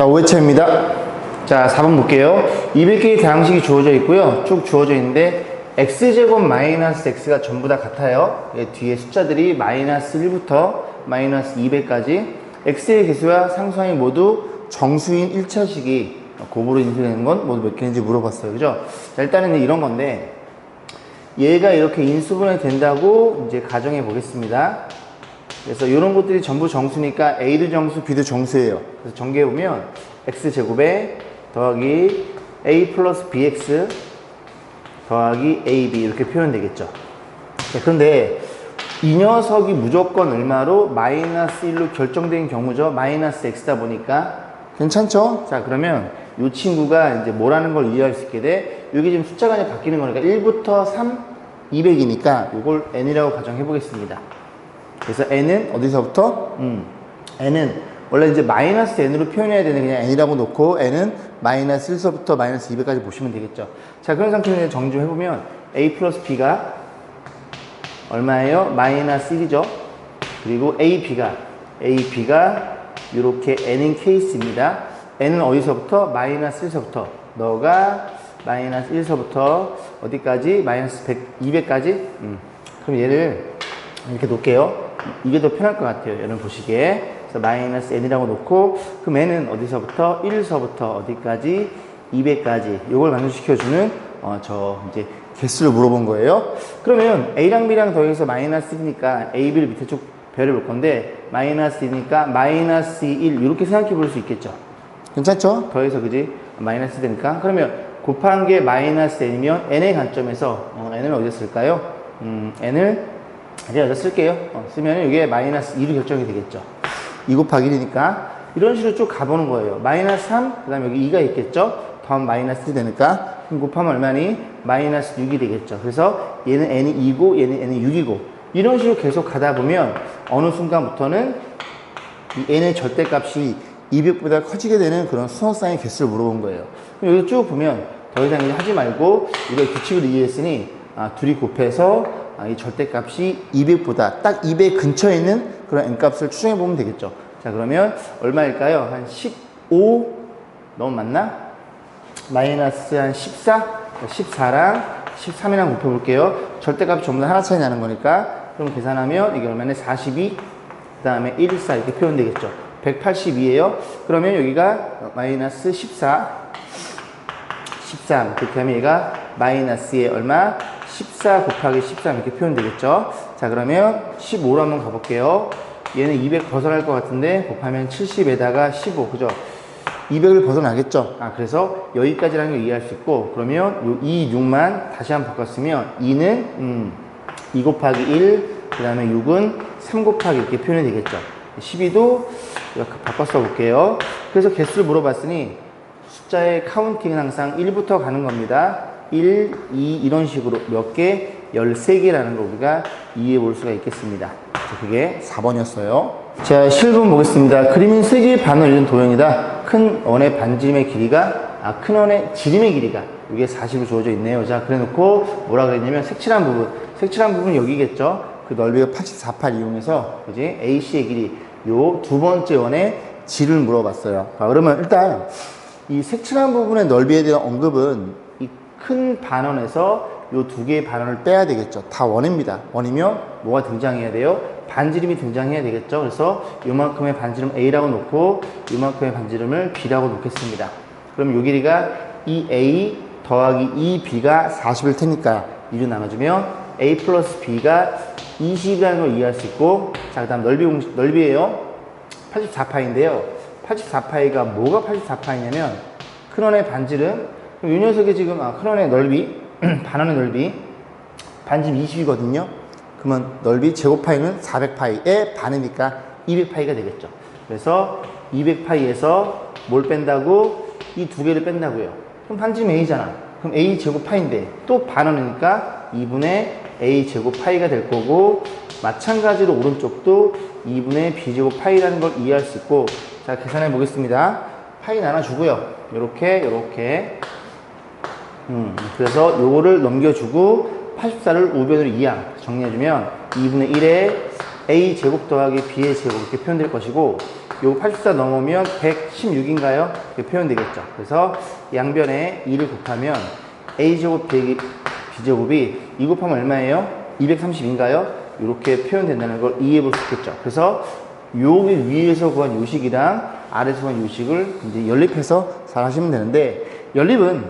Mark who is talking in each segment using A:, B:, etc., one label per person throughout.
A: 자, 5회차입니다. 자, 4번 볼게요. 200개의 다항식이 주어져 있고요. 쭉 주어져 있는데 x제곱 마이너스 x가 전부 다 같아요. 뒤에 숫자들이 마이너스 1부터 마이너스 200까지 x의 개수와 상수항이 모두 정수인 1차식이 곱으로 인수되는 건 모두 몇 개인지 물어봤어요. 그죠? 자, 일단은 이런 건데 얘가 이렇게 인수분해 된다고 이제 가정해 보겠습니다. 그래서 이런 것들이 전부 정수니까 a도 정수, b도 정수예요. 그래서 전개해 보면 x제곱에 더하기 a 플러스 bx 더하기 ab 이렇게 표현되겠죠. 자, 그런데 이 녀석이 무조건 얼마로 마이너스 1로 결정된 경우죠. 마이너스 x다 보니까 괜찮죠? 자, 그러면 이 친구가 이제 뭐라는 걸 이해할 수 있게 돼. 여기 지금 숫자가 이제 바뀌는 거니까 1부터 3, 200이니까 이걸 n이라고 가정해 보겠습니다. 그래서 n은 어디서부터? n은 원래 이제 마이너스 n으로 표현해야 되는 그냥 n이라고 놓고 n은 마이너스 1서부터 마이너스 200까지 보시면 되겠죠. 자, 그런 상태에서 정리 좀 해보면 a 플러스 b가 얼마예요? 마이너스 1이죠. 그리고 ab가 이렇게 n인 케이스입니다. n은 어디서부터? 마이너스 1서부터. 너가 마이너스 1서부터 어디까지? 마이너스 100, 200까지? 그럼 얘를 이렇게 놓을게요. 이게 더 편할 것 같아요. 여러분 보시기에. 그래서 마이너스 n이라고 놓고, 그럼 n은 어디서부터? 1서부터 어디까지? 200까지. 이걸 만족시켜주는, 이제 개수를 물어본 거예요. 그러면 a랑 b랑 더해서 마이너스 1이니까 a, b를 밑에 쭉 배를 볼 건데, 마이너스 2니까 마이너스 1, 이렇게 생각해 볼 수 있겠죠. 괜찮죠? 더해서, 그지? 마이너스 되니까. 그러면 곱한 게 마이너스 n이면 n의 관점에서, n을 어디서 쓸까요? n을 이제 여기다 쓸게요. 쓰면 이게 마이너스 2로 결정이 되겠죠. 2 곱하기 1이니까 이런 식으로 쭉 가보는 거예요. 마이너스 3, 그 다음에 여기 2가 있겠죠. 다음 마이너스 1이 되니까 그럼 곱하면 얼마니? 마이너스 6이 되겠죠. 그래서 얘는 n이 2고 얘는 n이 6이고 이런 식으로 계속 가다 보면 어느 순간부터는 이 n의 절대값이 200보다 커지게 되는 그런 수학상의 개수를 물어본 거예요. 그럼 여기 쭉 보면 더 이상 이제 하지 말고 이걸 규칙으로 이해했으니 둘이 곱해서 이 절대값이 200보다 딱 200 근처에 있는 그런 n값을 추정해 보면 되겠죠. 자, 그러면 얼마일까요? 한 15 너무 많나? 마이너스 한 14? 14랑 13이랑 곱해 볼게요. 절대값이 전부 다 하나 차이 나는 거니까 그럼 계산하면 이게 얼마냐? 42, 그 다음에 114 이렇게 표현되겠죠. 182예요. 그러면 여기가 마이너스 14, 13 그렇게 하면 얘가 마이너스에 얼마? 14 곱하기 13 이렇게 표현되겠죠. 자, 그러면 15로 한번 가볼게요. 얘는 200 벗어날 것 같은데 곱하면 70에다가 15 그죠? 200을 벗어나겠죠. 그래서 여기까지라는 걸 이해할 수 있고 그러면 요 2, 6만 다시 한번 바꿨으면 2는 2 곱하기 1 그 다음에 6은 3 곱하기 이렇게 표현이 되겠죠. 12도 이렇게 바꿔 써볼게요. 그래서 개수를 물어봤으니 숫자의 카운팅은 항상 1부터 가는 겁니다. 1, 2 이런 식으로 몇 개? 13개라는 걸 우리가 이해해 볼 수가 있겠습니다. 자, 그게 4번이었어요. 자, 실분 보겠습니다. 그림인 3개의 반을 이룬 도형이다. 큰 원의 반지름의 길이가 큰 원의 지름의 길이가 이게 40으로 주어져 있네요. 자, 그래 놓고 뭐라 그랬냐면 색칠한 부분 여기겠죠. 그 넓이가 84팔 이용해서 그지? AC의 길이 요 두 번째 원의 질을 물어봤어요. 자, 그러면 일단 이 색칠한 부분의 넓이에 대한 언급은 이 큰 반원에서 요 두 개의 반원을 빼야 되겠죠. 다 원입니다. 원이면 뭐가 등장해야 돼요? 반지름이 등장해야 되겠죠. 그래서 요만큼의 반지름 A라고 놓고 요만큼의 반지름을 B라고 놓겠습니다. 그럼 요 길이가 2A 더하기 2B가 40일 테니까 2로 나눠주면 A 플러스 B가 20이라는 걸 이해할 수 있고 자, 그 다음 넓이에요. 84파인데요. 84파이가 뭐가 84파이냐면 큰원의 반지름 이 녀석이 지금 큰원의 넓이 반원의 넓이 반지름 20이거든요. 그러면 넓이 제곱파이는 400파이의 반이니까 200파이가 되겠죠. 그래서 200파이에서 뭘 뺀다고? 이 두 개를 뺀다고요. 그럼 반지름 A잖아. 그럼 A 제곱파인데 또 반원이니까 2분의 A 제곱파이가 될 거고 마찬가지로 오른쪽도 2분의 B 제곱파이라는 걸 이해할 수 있고 자, 계산해 보겠습니다. 파이 나눠주고요. 요렇게 그래서 요거를 넘겨주고 84를 우변으로 이항 정리해주면 2분의 1에 A 제곱 더하기 B의 제곱 이렇게 표현될 것이고, 요 84 넘으면 116인가요? 이렇게 표현되겠죠. 그래서 양변에 2를 곱하면 A 제곱 B 제곱이 2 곱하면 얼마예요? 230인가요? 이렇게 표현된다는 걸 이해해 볼 수 있겠죠. 그래서 여기 위에서 구한 요식이랑 아래에서 구한 요식을 이제 연립해서 잘 하시면 되는데, 연립은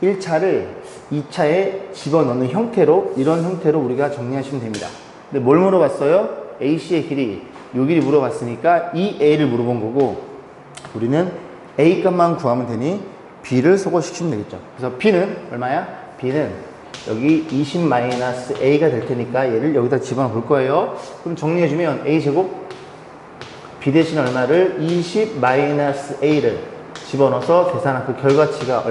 A: 1차를 2차에 집어넣는 형태로, 이런 형태로 우리가 정리하시면 됩니다. 근데 뭘 물어봤어요? AC의 길이, 요 길이 물어봤으니까 이 A를 물어본 거고, 우리는 A 값만 구하면 되니 B를 소거시키면 되겠죠. 그래서 B는 얼마야? B는 여기 20-A가 될 테니까 얘를 여기다 집어넣어 볼 거예요. 그럼 정리해주면 A제곱 B 대신 얼마를 20-A를 집어넣어서 계산한 그 결과치가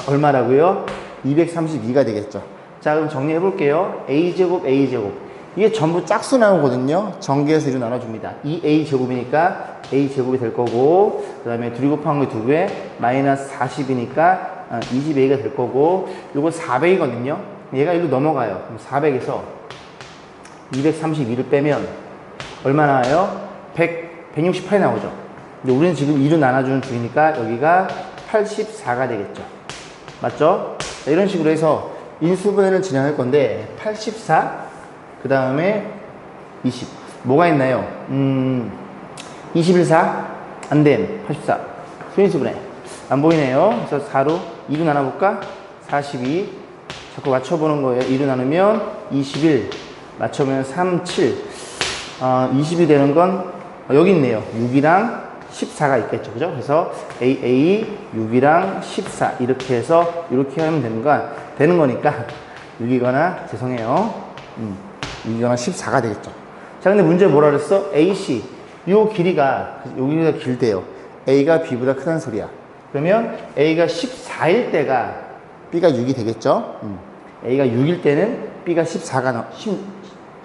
A: 얼마라고요? 232가 되겠죠. 자, 그럼 정리해 볼게요. A제곱 A제곱, 이게 전부 짝수 나오거든요. 전개해서 2로 나눠줍니다. 2A제곱이니까 A제곱이 될 거고, 그 다음에 둘이 곱한 거 2배 마이너스 40이니까 20A가 될 거고, 요거 400이거든요. 얘가 1로 넘어가요. 그럼 400에서 232를 빼면 얼마 나와요? 168이 나오죠. 근데 우리는 지금 2로 나눠주는 중이니까 여기가 84가 되겠죠. 맞죠? 자, 이런 식으로 해서 인수분해를 진행할 건데, 84, 그 다음에 20. 뭐가 있나요? 21, 4, 안 됨. 84. 수인수분해. 안 보이네요. 그래서 4로 2로 나눠볼까? 42. 자꾸 맞춰보는 거예요. 2로 나누면 21. 맞춰보면 3, 7. 20이 되는 건 여기 있네요. 6이랑 14가 있겠죠. 그죠? 그래서 AA, 6이랑 14. 이렇게 해서 이렇게 하면 되는 거니까 6이거나, 죄송해요. 6이거나 14가 되겠죠. 자, 근데 문제 뭐라 그랬어? AC. 요 길이가, 여기가 길대요. A가 B보다 크다는 소리야. 그러면 A가 14일 때가 B가 6이 되겠죠? A가 6일 때는 B가 14가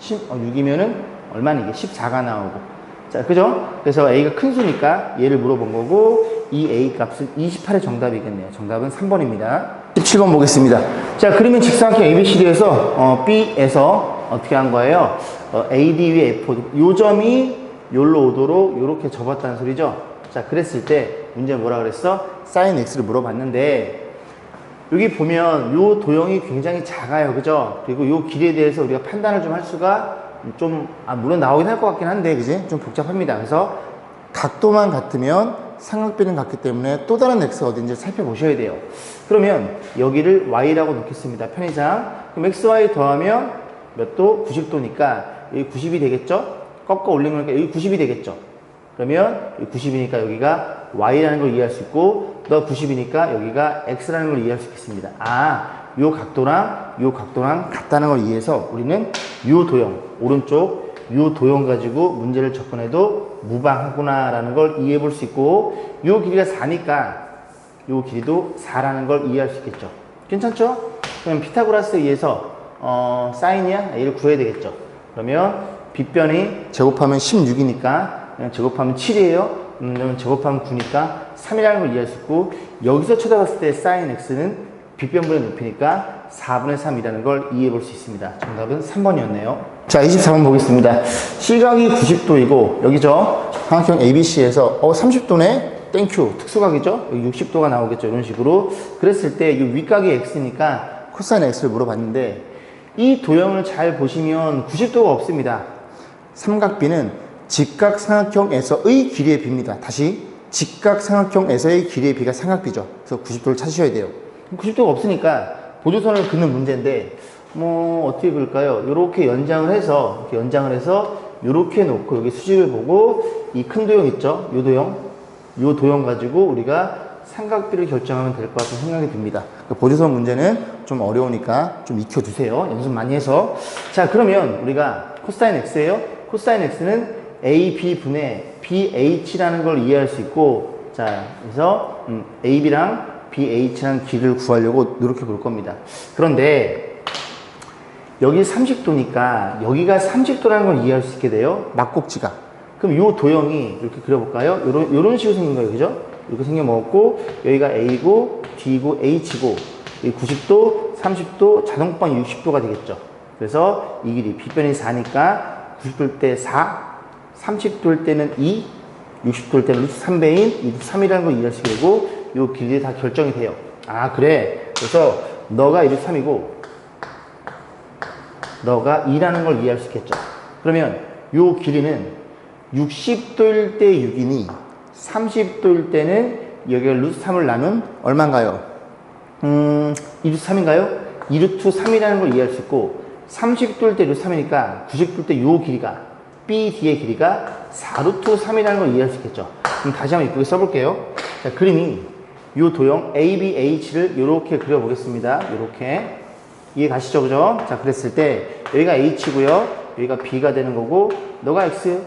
A: 6이면은 얼마나 이게 14가 나오고. 자, 그죠? 그래서 A가 큰 수니까 얘를 물어본 거고, 이 A 값은 28의 정답이겠네요. 정답은 3번입니다. 17번 보겠습니다. 자, 그러면 직사각형 ABCD에서 B에서 어떻게 한 거예요? AD 위 F, 요 점이 요로 오도록 요렇게 접었다는 소리죠. 자, 그랬을 때 문제 뭐라 그랬어? sin x를 물어봤는데, 여기 보면 요 도형이 굉장히 작아요. 그죠? 그리고 요 길에 대해서 우리가 판단을 좀 할 수가 물론 나오긴 할 것 같긴 한데, 그지? 좀 복잡합니다. 그래서 각도만 같으면 삼각비는 같기 때문에 또 다른 x가 어딘지 살펴보셔야 돼요. 그러면 여기를 y라고 놓겠습니다. 편의상. 그럼 xy 더하면 몇 도? 90도니까 여기 90이 되겠죠? 꺾어 올리면 여기 90이 되겠죠? 그러면 90이니까 여기가 y라는 걸 이해할 수 있고, 너 90이니까 여기가 x라는 걸 이해할 수 있겠습니다. 요 각도랑 같다는 걸 이해해서 우리는 요 도형, 오른쪽 요 도형 가지고 문제를 접근해도 무방하구나라는 걸 이해해 볼 수 있고, 요 길이가 4니까 요 길이도 4라는 걸 이해할 수 있겠죠. 괜찮죠? 그럼 피타고라스에 의해서 사인이야? 얘를 구해야 되겠죠. 그러면 빗변이 제곱하면 16이니까 그냥 제곱하면 7이에요. 그러면 제곱하면 9니까 3이라는 걸 이해할 수 있고, 여기서 쳐다봤을 때 사인 x는 빗변분의 높이니까 4분의 3이라는 걸 이해해 볼 수 있습니다. 정답은 3번이었네요. 자, 24번 보겠습니다. 시각이 90도이고, 여기죠? 삼각형 ABC에서 30도네? 땡큐. 특수각이죠? 여기 60도가 나오겠죠? 이런 식으로. 그랬을 때 이 윗각이 x니까 코사인 x를 물어봤는데, 이 도형을 잘 보시면 90도가 없습니다. 삼각비는 직각삼각형에서의 길이의 비입니다. 다시, 직각삼각형에서의 길이의 비가 삼각비죠. 그래서 90도를 찾으셔야 돼요. 90도가 없으니까 보조선을 긋는 문제인데, 어떻게 그럴까요? 요렇게 연장을 해서 요렇게 놓고 여기 수직을 보고, 이 큰 도형 있죠? 요 도형 가지고 우리가 삼각비를 결정하면 될 것 같은 생각이 듭니다. 보조선 문제는 좀 어려우니까 좀 익혀두세요. 연습 많이 해서. 자, 그러면 우리가 코사인 x예요. 코사인 x는 AB 분의 BH라는 걸 이해할 수 있고, 자, 그래서 AB랑 BH라는 길이를 구하려고 노력해 볼 겁니다. 그런데 여기 30도니까 여기가 30도라는 걸 이해할 수 있게 돼요. 막곡지가. 그럼 이 도형이 이렇게 그려볼까요? 요런 식으로 생긴 거예요. 그죠? 이렇게 생겨먹었고, 여기가 A고 D고 H고, 여기 90도, 30도, 자동 곱하기 60도가 되겠죠. 그래서 이 길이 빗변이 4니까 90도일 때 4, 30도일 때는 2, 60도일 때는 루트 3배인 이 루트 3이라는 걸 이해하시게 되고 요 길이 다 결정이 돼요. 아 그래. 그래서 너가 이 루트 3이고 너가 2라는 걸 이해할 수 있겠죠. 그러면 요 길이는 60도일 때 6이니 30도일 때는 여기가 루트 3을 나눈 얼마인가요? 2루트 3인가요? 2루트 3이라는 걸 이해할 수 있고 30도일 때 루트 3이니까 90도일 때 요 길이가 BD의 길이가 4루트 3이라는 걸 이해할 수 있겠죠. 그럼 다시 한번 이쁘게 써볼게요. 자, 그림이 요 도형 ABH를 이렇게 그려보겠습니다. 이렇게 이해 가시죠, 그죠? 자, 그랬을 때 여기가 H고요, 여기가 B가 되는 거고 너가 X,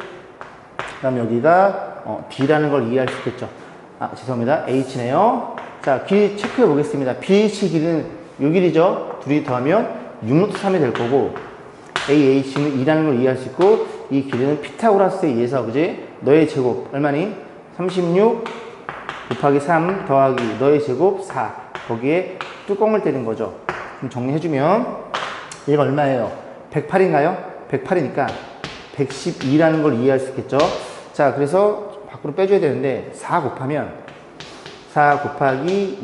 A: 그다음 여기가 D라는 걸 이해할 수 있겠죠. 아, 죄송합니다. H네요. 자, 길이 체크해 보겠습니다. BH 길이는 요 길이죠. 둘이 더하면 6루트 3이 될 거고 AH는 2라는 걸 이해할 수 있고 이 길이는 피타고라스에 의해서 그지? 너의 제곱 얼마니? 36 곱하기 3 더하기 너의 제곱 4 거기에 뚜껑을 떼는 거죠. 그럼 정리해주면 얘가 얼마예요? 108인가요? 108이니까 112라는 걸 이해할 수 있겠죠. 자, 그래서 밖으로 빼줘야 되는데 4 곱하면 4 곱하기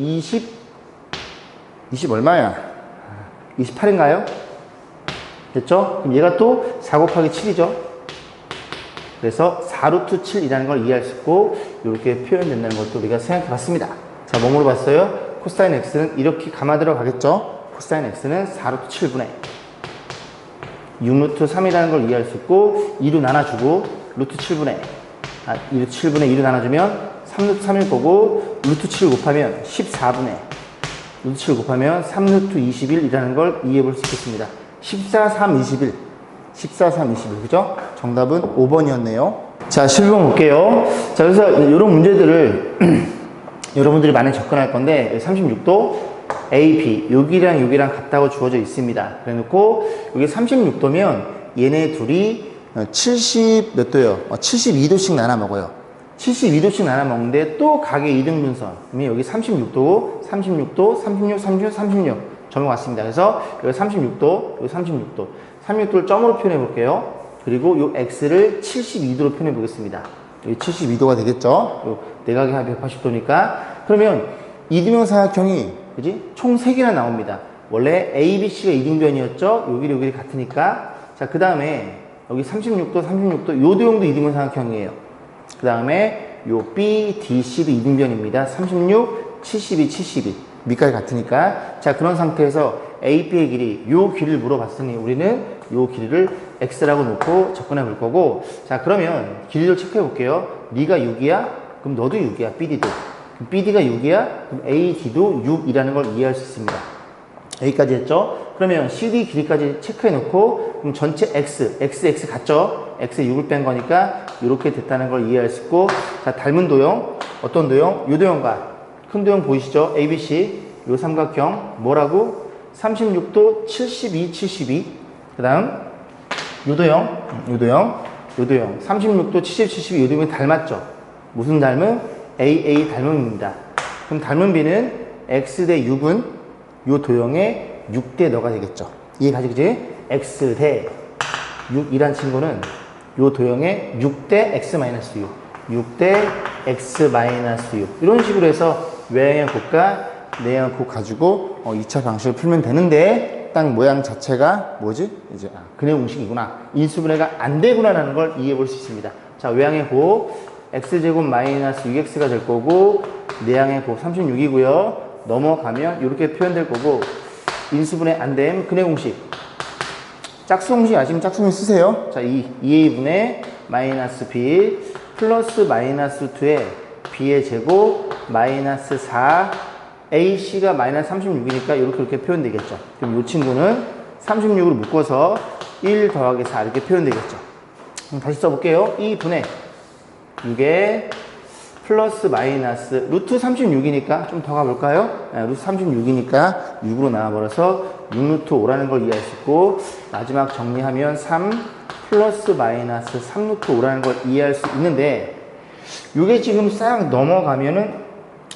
A: 20 얼마야? 28인가요? 됐죠? 그럼 얘가 또 4 곱하기 7이죠. 그래서 4루트 7이라는 걸 이해할 수 있고 이렇게 표현된다는 것도 우리가 생각해 봤습니다. 자, 뭐 물어봤어요? 코사인 x는 이렇게 감아 들어가겠죠? 코사인 x는 4루트 7분의 6루트 3이라는 걸 이해할 수 있고 2로 나눠주고 루트 7분의 2루트 7분의 2로 나눠주면 3루트 3일 거고 루트 7 곱하면 14분의 루트 7 곱하면 3루트 21이라는 걸 이해해 볼 수 있겠습니다. 14, 3, 21 14, 3, 21 그죠? 정답은 5번이었네요. 자, 12번 볼게요. 자, 그래서 이런 문제들을 여러분들이 많이 접근할 건데 36도 AP 여기랑 여기랑 같다고 주어져 있습니다. 그래 놓고 여기 36도면 얘네 둘이 70 몇 도요? 72도씩 나눠 먹어요. 72도씩 나눠 먹는데 또 각의 이등분선. 그러면 여기 36도, 36도, 36, 36, 36 점을 왔습니다. 그래서 여기 36도, 여기 36도. 36도를 점으로 표현해 볼게요. 그리고 요 x를 72도로 표현해 보겠습니다. 여기 72도가 되겠죠? 요 내각의 합이 180도니까. 그러면 이등변삼각형이 그지? 총 3개나 나옵니다. 원래 ABC가 이등변이었죠? 여기 여기 같으니까. 자, 그 다음에 여기 36도, 36도 요 도형도 이등변삼각형이에요. 그 다음에 요 B, D, C도 이등변입니다. 36, 72, 72 밑까지 같으니까. 자, 그런 상태에서 AB의 길이 요 길이를 물어봤으니 우리는 요 길이를 X라고 놓고 접근해 볼 거고. 자, 그러면 길이를 체크해 볼게요. 네가 6이야? 그럼 너도 6이야. BD도. 그럼 BD가 6이야? 그럼 AD도 6이라는 걸 이해할 수 있습니다. 여기까지 했죠? 그러면 CD 길이까지 체크해 놓고 그럼 전체 X 같죠? X에 6을 뺀 거니까 이렇게 됐다는 걸 이해할 수 있고. 자, 닮은 도형 어떤 도형? 요 도형과 큰 도형 보이시죠? ABC 요 삼각형 뭐라고? 36도 72 72 그 다음 요 도형 36도 70 72 요 도형이 닮았죠? 무슨 닮음? AA 닮음입니다. 그럼 닮은 B는 X 대 6은 요 도형의 6대 너가 되겠죠. 이해가지, 그지? X 대 6이란 친구는 요 도형의 6대 X-6 6대 X-6 이런 식으로 해서 외양의 곱과 내양의 곱 가지고 2차 방식을 풀면 되는데 딱 모양 자체가 뭐지? 이제 근해 공식이구나. 인수분해가 안 되구나라는 걸 이해해 볼 수 있습니다. 자, 외양의 곱 X제곱 마이너스 6X가 될 거고 내양의 곱 36이고요. 넘어가면 이렇게 표현될 거고 인수분해 안 됨 근해 공식 짝수 공식 아시면 짝수 공식 쓰세요. 자, 2A분의 마이너스 B 플러스 마이너스 2에 B의 제곱 마이너스 4 AC가 마이너스 36이니까 이렇게 표현되겠죠. 그럼 이 친구는 36으로 묶어서 1 더하기 4 이렇게 표현되겠죠. 그럼 다시 써볼게요. 2분의 6에 플러스 마이너스 루트 36이니까 좀 더 가볼까요? 네, 루트 36이니까 6으로 나와버려서 6루트 5라는 걸 이해할 수 있고 마지막 정리하면 3 플러스 마이너스 3루트 5라는 걸 이해할 수 있는데 이게 지금 싹 넘어가면은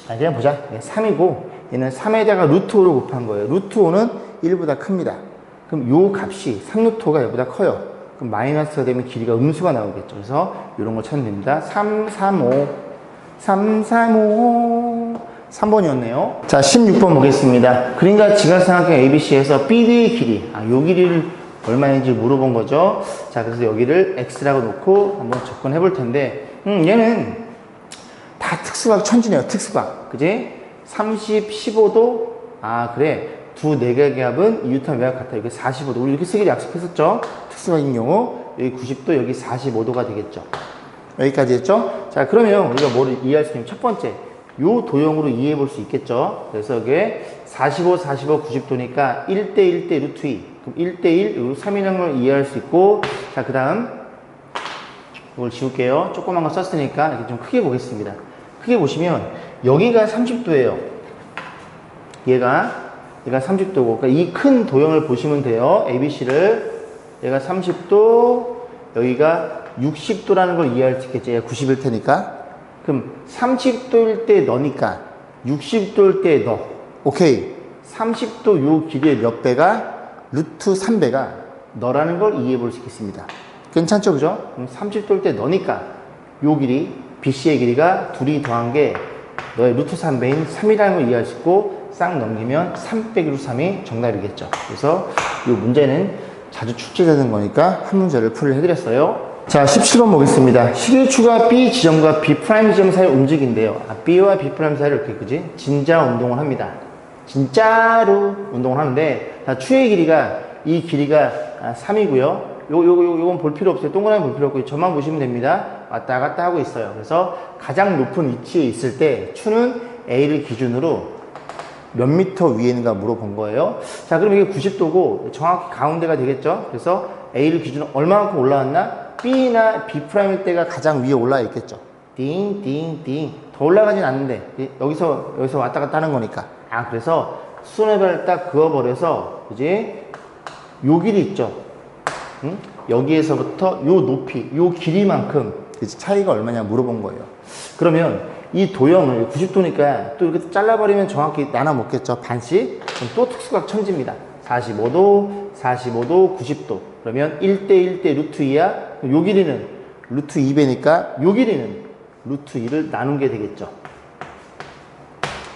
A: 그냥 보자. 3이고 얘는 3에다가 루트 5를 곱한 거예요. 루트 5는 1보다 큽니다. 그럼 요 값이 3루트가 얘보다 커요. 그럼 마이너스가 되면 길이가 음수가 나오겠죠. 그래서 이런 걸 찾으면 됩니다. 3, 3, 5. 3, 3, 5. 3번이었네요. 자, 16번 보겠습니다. 그림과 지각삼각형 ABC에서 BD의 길이. 요 길이를 얼마인지 물어본 거죠. 자, 그래서 여기를 X라고 놓고 한번 접근해 볼 텐데, 얘는 다 특수각 천지네요. 특수각. 그지? 30, 15도. 그래. 두 내각의 이웃한 외곽 같아. 여기 45도. 우리 이렇게 쓰기로 약속했었죠? 특수각인 경우, 여기 90도, 여기 45도가 되겠죠. 여기까지 했죠? 자, 그러면 우리가 뭐를 이해할 수 있냐면, 첫 번째, 요 도형으로 이해해 볼 수 있겠죠? 그래서 이게 45, 45, 90도니까 1대 1대 루트 2. 그럼 1대 1, 요 3이라는 걸 이해할 수 있고, 자, 그 다음, 이걸 지울게요. 조그만 거 썼으니까 이렇게 좀 크게 보겠습니다. 크게 보시면, 여기가 30도예요. 얘가 30도고, 그러니까 이 큰 도형을 보시면 돼요. ABC를. 얘가 30도, 여기가 60도라는 걸 이해할 수 있겠죠. 얘가 90일 테니까. 그럼 30도일 때 너니까 60도일 때 너. 오케이. 30도 요 길이의 몇 배가 루트 3배가 너라는 걸 이해해 볼 수 있겠습니다. 괜찮죠? 그죠? 그럼 30도일 때 너니까 요 길이, BC의 길이가 둘이 더한 게 너의 루트 3배인 3이라는 걸 이해할 수 있고 싹 넘기면 3 빼기 루트 3이 정답이겠죠. 그래서 이 문제는 자주 출제되는 거니까 한 문제를 풀이를 해드렸어요. 자, 17번 보겠습니다. 시계추가 B 지점과 B 프라임 지점 사이를 움직인대요. B와 B 프라임 사이를 이렇게, 그지? 진짜 운동을 합니다. 진짜로 운동을 하는데, 자, 추의 길이가, 이 길이가 3이고요. 요건 볼 필요 없어요. 동그라미 볼 필요 없고, 저만 보시면 됩니다. 왔다 갔다 하고 있어요. 그래서 가장 높은 위치에 있을 때, 추는 A를 기준으로 몇 미터 위에 있는가 물어본 거예요. 자, 그럼 이게 90도고, 정확히 가운데가 되겠죠? 그래서 A를 기준으로 얼마만큼 올라왔나? B나 B'일 때가 가장 위에 올라와 있겠죠. 띵. 더 올라가진 않는데, 여기서 왔다 갔다 하는 거니까. 그래서 수선회발을 딱 그어버려서, 그지? 요 길이 있죠. 응? 여기에서부터 요 높이, 요 길이만큼, 그치? 차이가 얼마냐 물어본 거예요. 그러면 이 도형을 90도니까 또 이렇게 잘라버리면 정확히 나눠 먹겠죠. 반씩. 그럼 또 특수각 천지입니다. 45도, 90도. 그러면 1대 1대 루트 2야. 요 길이는 루트 2배니까 요 길이는 루트 2를 나눈 게 되겠죠.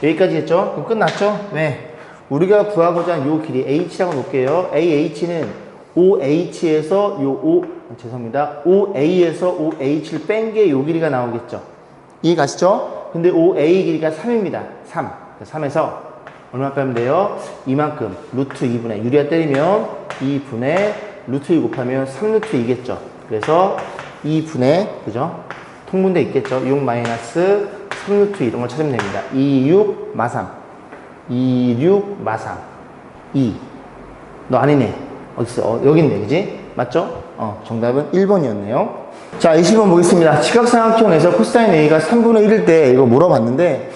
A: 여기까지 했죠? 그럼 끝났죠? 왜? 우리가 구하고자 하는 요 길이 H라고 놓을게요. AH는 OH에서 죄송합니다. OA에서 OH를 뺀 게 요 길이가 나오겠죠. 이해 가시죠? 근데 OA 길이가 3입니다. 3. 3에서 얼마 빼면 돼요? 이만큼 루트 2분의 유리화 때리면 2분의 루트 2 곱하면 3루트 2겠죠. 그래서 2분의 그죠? 통분돼 있겠죠. 6 마이너스 3루트 2 이런 걸 찾으면 됩니다. 26 마삼 26 마삼 2. 너 아니네. 어딨어? 여기 있네. 그지? 맞죠? 정답은 1번이었네요. 자, 20번 보겠습니다. 지각삼각형에서 코사인 A가 3분의 1일 때 이거 물어봤는데,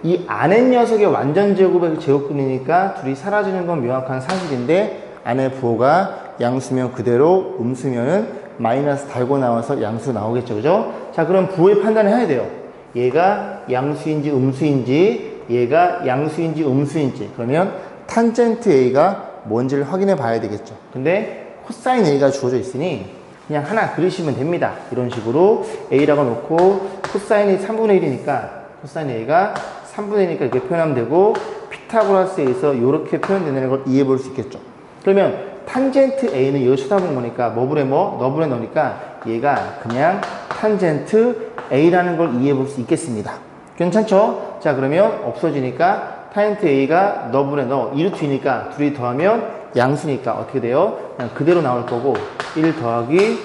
A: 이 안에 녀석의 완전 제곱의 제곱근이니까 둘이 사라지는 건 명확한 사실인데, 안에 부호가 양수면 그대로, 음수면은 마이너스 달고 나와서 양수 나오겠죠. 그죠? 자, 그럼 부호의 판단을 해야 돼요. 얘가 양수인지 음수인지, 얘가 양수인지 음수인지. 그러면 탄젠트 A가 뭔지를 확인해 봐야 되겠죠. 근데 코사인 A가 주어져 있으니 그냥 하나 그리시면 됩니다. 이런 식으로 A라고 놓고 코사인이 3분의 1이니까 코사인 A가 3분의 1이니까 이렇게 표현하면 되고 피타고라스에서 이렇게 표현되는 걸 이해해 볼 수 있겠죠. 그러면 탄젠트 A는 이거 쳐다본 거니까 뭐분의 뭐? 너분의 너니까 얘가 그냥 탄젠트 A라는 걸 이해해 볼 수 있겠습니다. 괜찮죠? 자, 그러면 없어지니까 탄젠트 A가 너분의 너 2루트이니까 둘이 더하면 양수니까 어떻게 돼요? 그냥 그대로 나올 거고 1 더하기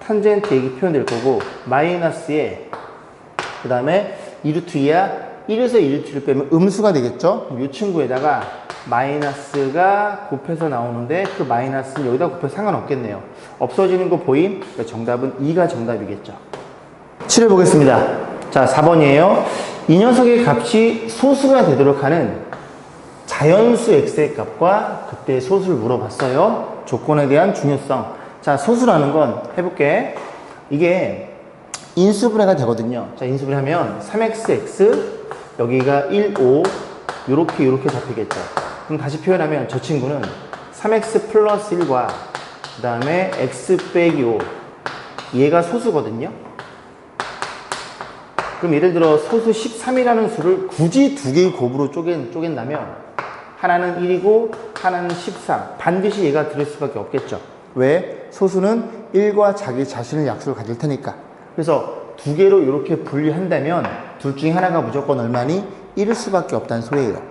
A: 탄젠트 A 표현될 거고 마이너스에 그 다음에 2루트 2야 1에서 2루트를 빼면 음수가 되겠죠? 이 친구에다가 마이너스가 곱해서 나오는데 그 마이너스는 여기다 곱해서 상관없겠네요. 없어지는 거 보임? 정답은 2가 정답이겠죠. 7을 보겠습니다. 자, 4번이에요. 이 녀석의 값이 소수가 되도록 하는 자연수 x의 값과 그때 소수를 물어봤어요. 조건에 대한 중요성. 자, 소수라는 건 해볼게. 이게 인수분해가 되거든요. 자, 인수분해하면 3xx 여기가 1, 5 요렇게 잡히겠죠. 그럼 다시 표현하면 저 친구는 3x 플러스 1과 그 다음에 x 빼기 5 얘가 소수거든요. 그럼 예를 들어 소수 13이라는 수를 굳이 두 개의 곱으로 쪼갠다면 하나는 1이고 하나는 13 반드시 얘가 들을 수밖에 없겠죠. 왜? 소수는 1과 자기 자신의 약수를 가질 테니까. 그래서 두 개로 이렇게 분리한다면 둘 중에 하나가 무조건 얼마니? 1일 수밖에 없다는 소리예요.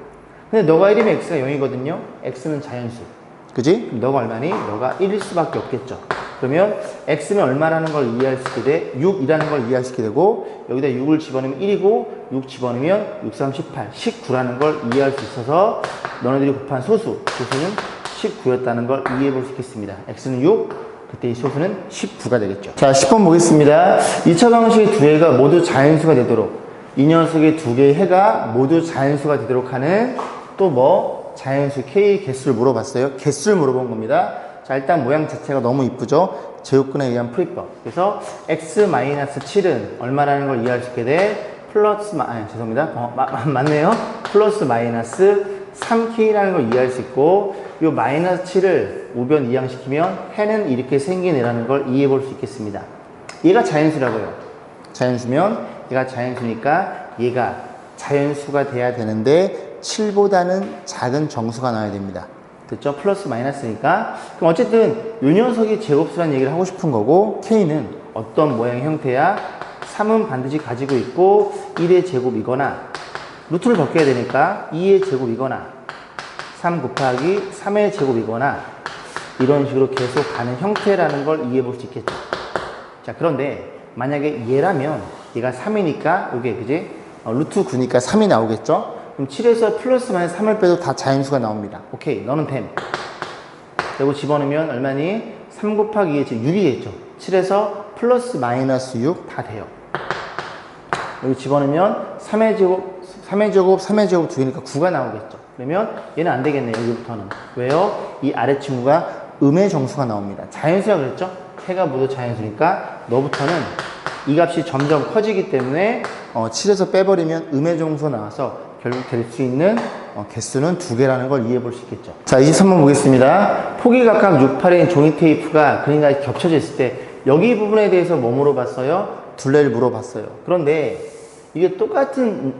A: 근데 너가 1이면 x가 0이거든요. x는 자연수. 그지? 너가 얼마니? 너가 1일 수밖에 없겠죠. 그러면 x는 얼마라는 걸 이해할 수 있게 돼? 6이라는 걸 이해할 수 있게 되고 여기다 6을 집어넣으면 1이고 6 집어넣으면 6, 3, 18, 19라는 걸 이해할 수 있어서 너네들이 곱한 소수는 19였다는 걸 이해해 볼 수 있겠습니다. x는 6, 그때 이 소수는 19가 되겠죠. 자, 10번 보겠습니다. 2차 방식의 두 해가 모두 자연수가 되도록 이 녀석의 두 개의 해가 모두 자연수가 되도록 하는 또 뭐 자연수 K의 개수를 물어봤어요. 개수를 물어본 겁니다. 자, 일단 모양 자체가 너무 이쁘죠. 제곱근에 의한 풀이법. 그래서 x-7은 얼마라는 걸 이해할 수 있게 돼? 죄송합니다. 맞네요. 플러스 마이너스 3K라는 걸 이해할 수 있고 이 마이너스 7을 우변 이항시키면 해는 이렇게 생긴 애라는 걸 이해해 볼 수 있겠습니다. 얘가 자연수라고요. 자연수면 얘가 자연수니까 얘가 자연수가 돼야 되는데 7보다는 작은 정수가 나와야 됩니다. 됐죠? 플러스 마이너스니까. 그럼 어쨌든 이 녀석이 제곱수라는 얘기를 하고 싶은 거고 K는 어떤 모양의 형태야? 3은 반드시 가지고 있고 1의 제곱이거나 루트를 벗겨야 되니까 2의 제곱이거나 3 곱하기 3의 제곱이거나 이런 식으로 계속 가는 형태라는 걸 이해해 볼 수 있겠죠. 자, 그런데 만약에 얘라면 얘가 3이니까 이게 그지? 루트 9니까 3이 나오겠죠? 그럼 7에서 플러스 마이너스 3을 빼도 다 자연수가 나옵니다. 오케이, 너는 됨. 그리고 집어넣으면 얼마니? 3 곱하기 2의 제곱 6이겠죠. 7에서 플러스 마이너스 6 다 돼요. 여기 집어넣으면 3의 제곱, 3의 제곱, 3의 제곱 2개니까 9가 나오겠죠. 그러면 얘는 안 되겠네요. 여기부터는. 왜요? 이 아래 친구가 음의 정수가 나옵니다. 자연수라 그랬죠? 해가 모두 자연수니까 너부터는 이 값이 점점 커지기 때문에 7에서 빼버리면 음의 정수가 나와서 결국 될 수 있는 개수는 2개라는 걸 이해해 볼 수 있겠죠. 자, 23번 보겠습니다. 폭이 각각 6, 8인 종이 테이프가 그림과 겹쳐져 있을 때 여기 부분에 대해서 뭐 물어봤어요? 둘레를 물어봤어요. 그런데 이게 똑같은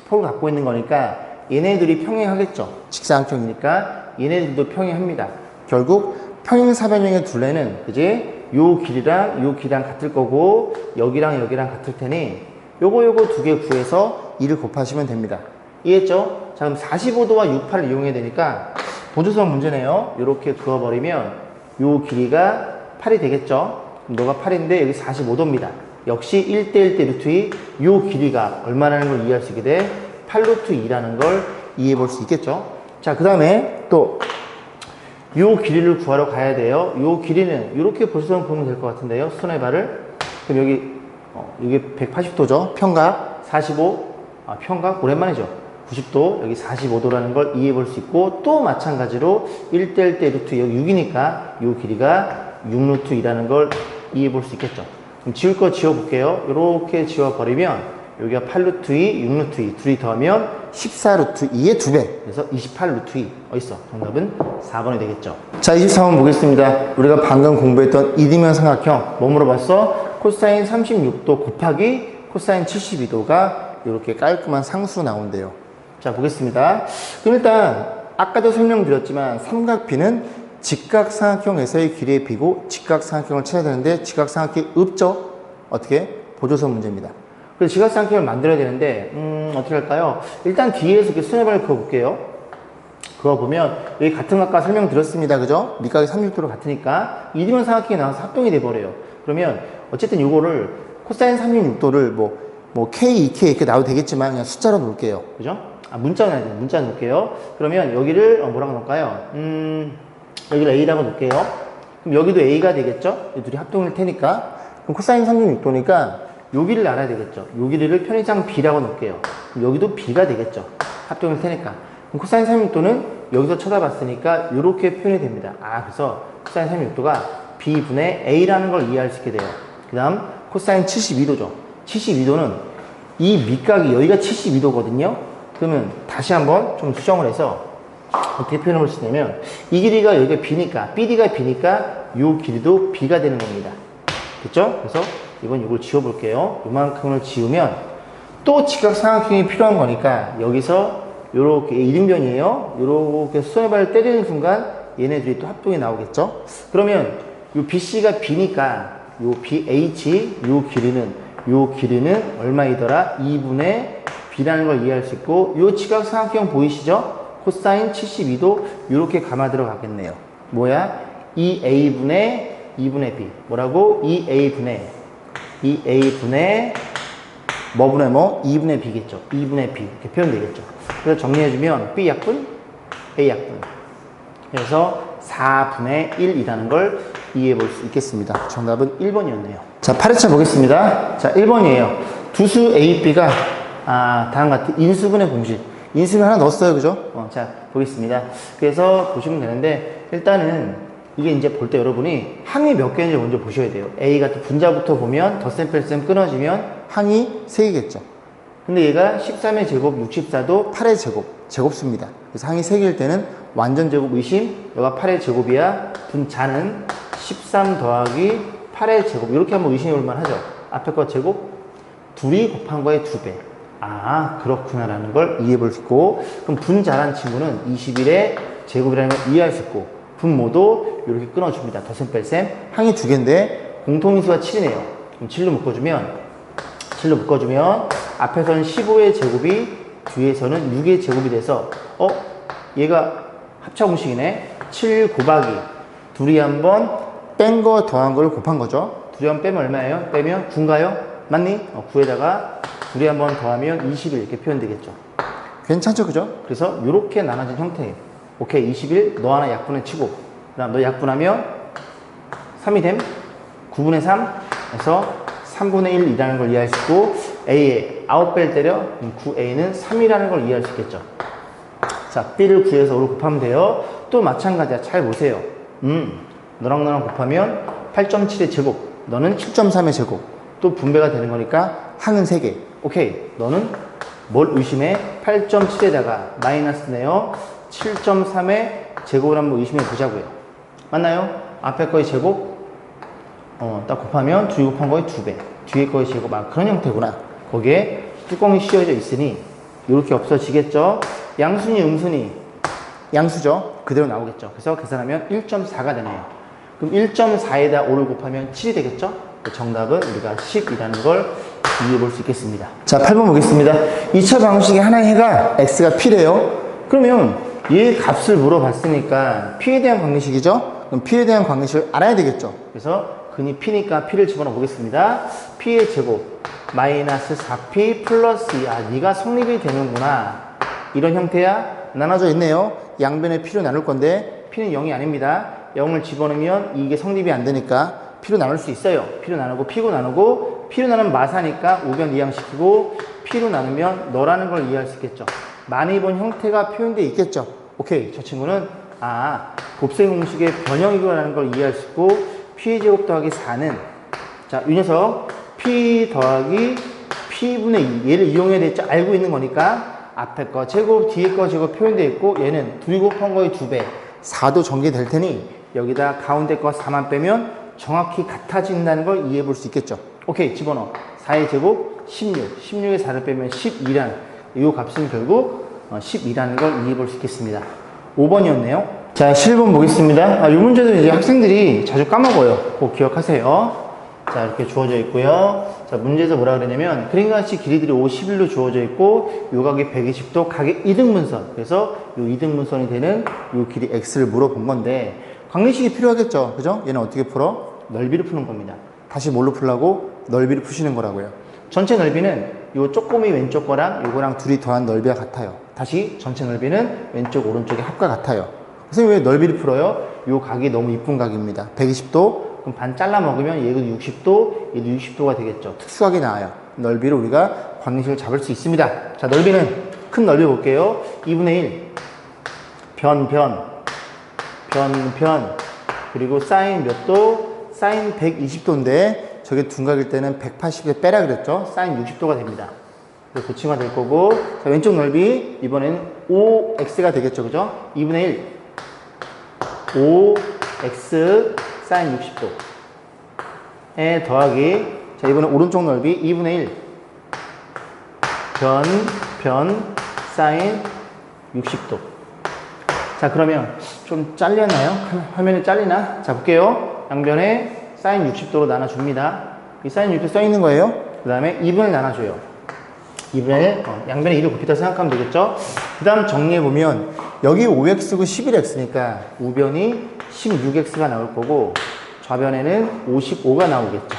A: 폭을 갖고 있는 거니까 얘네들이 평행하겠죠. 직사각형이니까 얘네들도 평행합니다. 결국 평행사변형의 둘레는 그지? 요 길이랑 같을 거고 여기랑 여기랑 같을 테니 요거 두 개 구해서 2를 곱하시면 됩니다. 이해했죠? 자, 그럼 45도와 68을 이용해야 되니까 보조선 문제네요. 이렇게 그어버리면 요 길이가 8이 되겠죠? 그럼 너가 8인데 여기 45도입니다. 역시 1대1대 루트 2, 요 길이가 얼마라는 걸 이해할 수 있게 돼? 8 루트 2라는 걸 이해해 볼 수 있겠죠? 자, 그 다음에 또 요 길이를 구하러 가야 돼요. 요 길이는 이렇게 보조선 보면 될 것 같은데요. 손해발을. 그럼 여기 이게 180도죠. 평각 45, 평각 오랜만이죠. 90도, 여기 45도라는 걸 이해해 볼 수 있고 또 마찬가지로 1대1대 루트 여기 6이니까 요 길이가 6 루트 2라는 걸 이해해 볼 수 있겠죠. 그럼 지울 거 지워 볼게요. 이렇게 지워 버리면 여기가 8 루트 2, 6 루트 2 둘이 더하면 14 루트 2의 2배. 그래서 28 루트 2. 어딨어? 정답은 4번이 되겠죠. 자, 23번 보겠습니다. 우리가 방금 공부했던 이등변 삼각형 뭐 물어봤어? 코사인 36도 곱하기 코사인 72도가 이렇게 깔끔한 상수 나온대요. 자, 보겠습니다. 그럼 일단 아까도 설명드렸지만 삼각비는 직각삼각형에서의 길이의 비고 직각삼각형을 찾아야 되는데 직각삼각형이 없죠? 어떻게? 보조선 문제입니다. 그래서 직각삼각형을 만들어야 되는데 어떻게 할까요? 일단 뒤에서 이렇게 수뇌발을 그어볼게요. 그어보면 여기 같은 거 아까 설명드렸습니다. 그죠? 밑각이 36도로 같으니까 이등변 삼각형이 나와서 합동이 돼버려요. 그러면 어쨌든 이거를 코사인 36도를 뭐 K, 2K 이렇게 나와도 되겠지만 그냥 숫자로 놓을게요. 그죠? 문자 놓을게요. 그러면 여기를 뭐라고 놓을까요? 여기를 A라고 놓을게요. 그럼 여기도 A가 되겠죠? 이 둘이 합동일 테니까. 그럼 코사인 36도니까 여기를 알아야 되겠죠. 요 길이를 편의상 B라고 놓을게요. 그럼 여기도 B가 되겠죠. 합동일 테니까. 그럼 코사인 36도는 여기서 쳐다봤으니까 이렇게 표현이 됩니다. 그래서 코사인 36도가 B분의 A라는 걸 이해할 수 있게 돼요. 그 다음 코사인 72도죠. 72도는 이 밑각이 여기가 72도거든요. 그러면 다시 한번 좀 수정을 해서 어떻게 표현해 볼 수 있냐면 이 길이가 여기가 B니까 BD가 B니까 이 길이도 B가 되는 겁니다. 됐죠? 그래서 이번 이걸 지워볼게요. 이만큼을 지우면 또 직각삼각형이 필요한 거니까 여기서 요렇게 이등변이에요. 요렇게 수선발을 때리는 순간 얘네들이 또 합동이 나오겠죠? 그러면 요 BC가 B니까 요 BH 요 길이는 얼마이더라? 2분의 B라는 걸 이해할 수 있고 요 직각삼각형 보이시죠? 코사인 72도 요렇게 감아 들어가겠네요. 뭐야? 2A분의 2분의 B. 뭐라고? 2A분의 뭐분의 뭐? 2분의 B겠죠. 2분의 B. 이렇게 표현되겠죠. 그래서 정리해주면 B 약분, A 약분. 그래서 4분의 1이라는 걸 이해해 볼 수 있겠습니다. 정답은 1번이었네요. 자, 8회차 보겠습니다. 자, 1번이에요. 두수 A, B가 다음과 같은 인수분해 공식. 인수분 하나 넣었어요. 그죠? 자, 보겠습니다. 그래서 보시면 되는데, 일단은 이게 이제 볼 때 여러분이 항이 몇 개인지 먼저 보셔야 돼요. A 같은 분자부터 보면 덧셈 뺄셈 끊어지면 항이 3개겠죠. 근데 얘가 13의 제곱 64도 8의 제곱, 제곱수입니다. 그래서 항이 3개일 때는 완전 제곱 의심, 여기가 8의 제곱이야. 분자는 13 더하기 8의 제곱. 이렇게 한번 의심해 볼 만하죠. 앞에 거 제곱, 둘이 곱한 거의 2배. 그렇구나라는 걸 이해해 볼 수 있고, 그럼 분자란 친구는 21의 제곱이라는 걸 이해할 수 있고, 분모도 이렇게 끊어줍니다. 덧셈 뺄셈. 항이 2개인데 공통인수가 7이네요. 그럼 7로 묶어주면 앞에서는 15의 제곱이 뒤에서는 6의 제곱이 돼서 얘가 합차 공식이네. 7 곱하기 둘이 한번 뺀 거 더한 걸 곱한 거죠. 둘이 한번 빼면 얼마예요? 빼면 9인가요? 맞니? 9에다가 둘이 한번 더하면 21 이렇게 표현되겠죠. 괜찮죠? 그죠? 그래서 이렇게 나눠진 형태예요. 오케이, 21 너 하나 약분해 치고, 그 다음 너 약분하면 3이 됨. 9분의 3 해서 3분의 1이라는 걸 이해할 수 있고, A에 9배를 때려 9A는 3이라는 걸 이해할 수 있겠죠. 자, B를 구해서 5를 곱하면 돼요. 또 마찬가지야. 잘 보세요. 너랑 너랑 곱하면 8.7의 제곱, 너는 7.3의 제곱. 또 분배가 되는 거니까 항은 3개. 오케이, 너는 뭘 의심해? 8.7에다가 마이너스네요. 7.3의 제곱을 한번 의심해 보자고요. 맞나요? 앞에 거의 제곱, 딱 곱하면 둘이 곱한 거의 2배. 뒤에 거의 제곱, 그런 형태구나. 거기에 뚜껑이 씌워져 있으니 이렇게 없어지겠죠. 양순이, 음순이, 양수죠. 그대로 나오겠죠. 그래서 계산하면 1.4가 되네요. 그럼 1.4에다 5를 곱하면 7이 되겠죠. 정답은 우리가 10이라는 걸 이해해 볼 수 있겠습니다. 자, 8번 보겠습니다. 2차 방정식의 하나의 해가 x가 p래요. 그러면 얘 값을 물어봤으니까 p에 대한 관계식이죠. 그럼 p에 대한 관계식을 알아야 되겠죠. 그래서 근이 p니까 p를 집어넣어 보겠습니다. p의 제곱 마이너스 4p 플러스 2. 네가 성립이 되는구나. 이런 형태야. 나눠져 있네요. 양변의 p로 나눌 건데 p는 0이 아닙니다. 0을 집어넣으면 이게 성립이 안 되니까 p로 나눌 수 있어요. p로 나누고 p로 나누고, p로 나누면 마사니까 우변 이항시키고, p로 나누면 너라는 걸 이해할 수 있겠죠. 많이 본 형태가 표현되어 있겠죠. 오케이, 저 친구는 곱셈 공식의 변형이라는 걸 이해할 수 있고, p의 제곱 더하기 4는 자, 이 녀석 p 더하기 p분의 2 얘를 이용해야 될지 알고 있는 거니까 앞에 거 제곱 뒤에 거 제곱 표현되어 있고, 얘는 둘이 곱한 거의 2배 4도 전개될 테니 여기다 가운데 거 4만 빼면 정확히 같아진다는 걸 이해해 볼 수 있겠죠. 오케이, 집어넣어. 4의 제곱 16, 16에 4를 빼면 12란 이 값은 결국 12라는 걸 이해해 볼 수 있겠습니다. 5번이었네요. 자, 7번 보겠습니다. 이 문제도 이제 학생들이 자주 까먹어요. 꼭 기억하세요. 자, 이렇게 주어져 있고요. 자, 문제에서 뭐라 그러냐면 그림같이 길이들이 51로 주어져 있고 요 각이 120도, 각의 이등분선. 그래서 요 이등분선이 되는 요 길이 x를 물어본 건데 관계식이 필요하겠죠. 그죠? 얘는 어떻게 풀어? 넓이를 푸는 겁니다. 다시 뭘로 풀라고? 넓이를 푸시는 거라고요. 전체 넓이는 요 쪼꼬미 왼쪽 거랑 요거랑 둘이 더한 넓이가 같아요. 다시 전체 넓이는 왼쪽 오른쪽의 합과 같아요. 선생님 왜 넓이를 풀어요? 요 각이 너무 이쁜 각입니다. 120도, 그럼 반 잘라 먹으면 얘도 60도, 얘도 60도가 되겠죠. 특수하게 나와요. 넓이를 우리가 관계식을 잡을 수 있습니다. 자, 넓이는 큰 넓이 볼게요. 2분의 1 변 그리고 사인 몇 도? 사인 120도인데 저게 둔각일 때는 180에 빼라 그랬죠. 사인 60도가 됩니다. 고침화 될 거고, 자, 왼쪽 넓이 이번엔 5x가 되겠죠, 그죠? 2분의 1 5x 사인 60도에 더하기, 자, 이번엔 오른쪽 넓이 2분의 1 변 사인 60도. 자, 그러면 좀 잘렸나요? 화면이 잘리나? 자, 볼게요. 양변에 사인 60도로 나눠줍니다. 이 사인 60도 써 있는 거예요. 그 다음에 2분을 나눠줘요. 2분의 양변에 2를 곱했다 생각하면 되겠죠? 그 다음 정리해보면 여기 5x고 11x니까 우변이 16x가 나올 거고 좌변에는 55가 나오겠죠.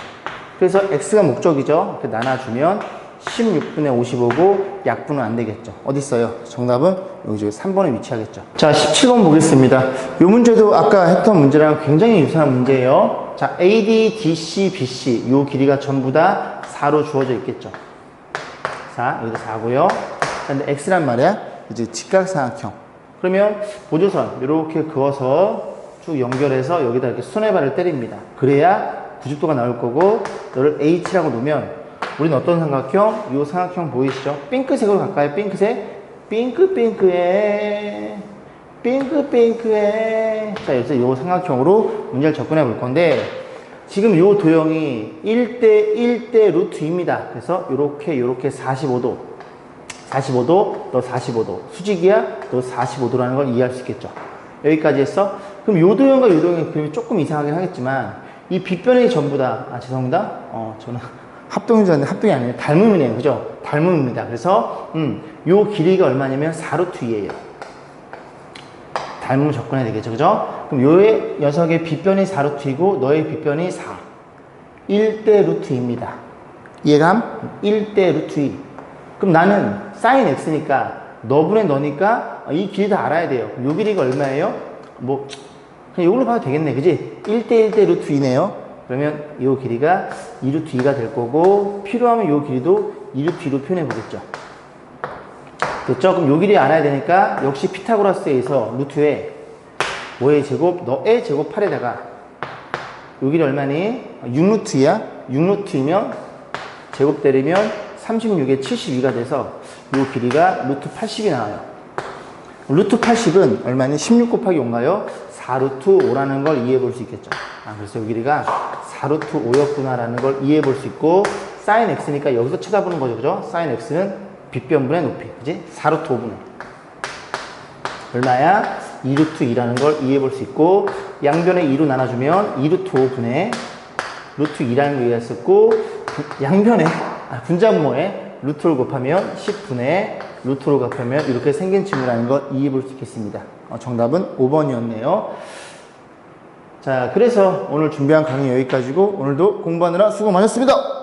A: 그래서 x가 목적이죠. 이렇게 나눠주면 16분의 55고 약분은 안 되겠죠. 어디 있어요? 정답은 여기 3번에 위치하겠죠. 자, 17번 보겠습니다. 이 문제도 아까 했던 문제랑 굉장히 유사한 문제예요. 자, AD, DC, BC 이 길이가 전부 다 4로 주어져 있겠죠. 4, 여기도 4고요. 근데 X란 말이야. 이제 직각삼각형. 그러면 보조선 이렇게 그어서 쭉 연결해서 여기다 이렇게 손해발을 때립니다. 그래야 90도가 나올 거고, 너를 H라고 놓으면 우리는 어떤 삼각형? 이 삼각형 보이시죠? 핑크색으로 갈까요? 핑크색? 핑크핑크해. 자, 여기서 이 삼각형으로 문제를 접근해 볼 건데, 지금 이 도형이 1대 루트 2입니다. 그래서 요렇게 45도. 45도, 너 45도. 수직이야? 너 45도라는 걸 이해할 수 있겠죠. 여기까지 했어? 그럼 요 도형과 요 도형의 그림이 조금 이상하긴 하겠지만, 이 빗변이 전부 다, 죄송합니다. 저는 합동인 줄 알았는데 합동이 아니에요. 닮음이네요. 그죠? 닮음입니다. 그래서, 요 길이가 얼마냐면 4루트 2예요. 닮음을 접근해야 되겠죠. 그죠? 그럼 요의 녀석의 빗변이 4루트이고, 너의 빗변이 4. 1대 루트 2입니다. 이해감? 1대 루트 2. 그럼 나는 사인 x니까, 너분의 너니까, 이 길이 다 알아야 돼요. 요 길이가 얼마예요? 뭐, 그냥 이걸로 봐도 되겠네. 그지? 1대 루트 2네요. 그러면 이 길이가 2루트 2가 될 거고, 필요하면 이 길이도 2루트 2로 표현해 보겠죠. 됐죠? 그럼 요 길이 알아야 되니까, 역시 피타고라스에 의해서 루트에 뭐의 제곱, 너의 제곱 8에다가 요 길이 얼마니? 6루트 2야? 6루트 2면 제곱 때리면 36에 72가 돼서 요 길이가 루트 80이 나와요. 루트 80은 얼마니? 16 곱하기 5인가요? 4루트 5라는 걸 이해해 볼 수 있겠죠. 그래서 요 길이가 4루트 5였구나라는 걸 이해해 볼 수 있고, 사인 x니까 여기서 쳐다보는 거죠. 그죠? 사인 x는 빗변분의 높이. 그지? 4루트 5분의. 얼마야? 2루트 2라는 걸 이해해 볼 수 있고, 양변에 2로 나눠주면 2루트 5분의 루트 2라는 걸 이해했었고, 양변에, 분자분모에 루트를 곱하면 10분의 루트로 곱하면 이렇게 생긴 친구라는 걸 이해해 볼 수 있겠습니다. 정답은 5번이었네요. 자, 그래서 오늘 준비한 강의 여기까지고, 오늘도 공부하느라 수고 많으셨습니다.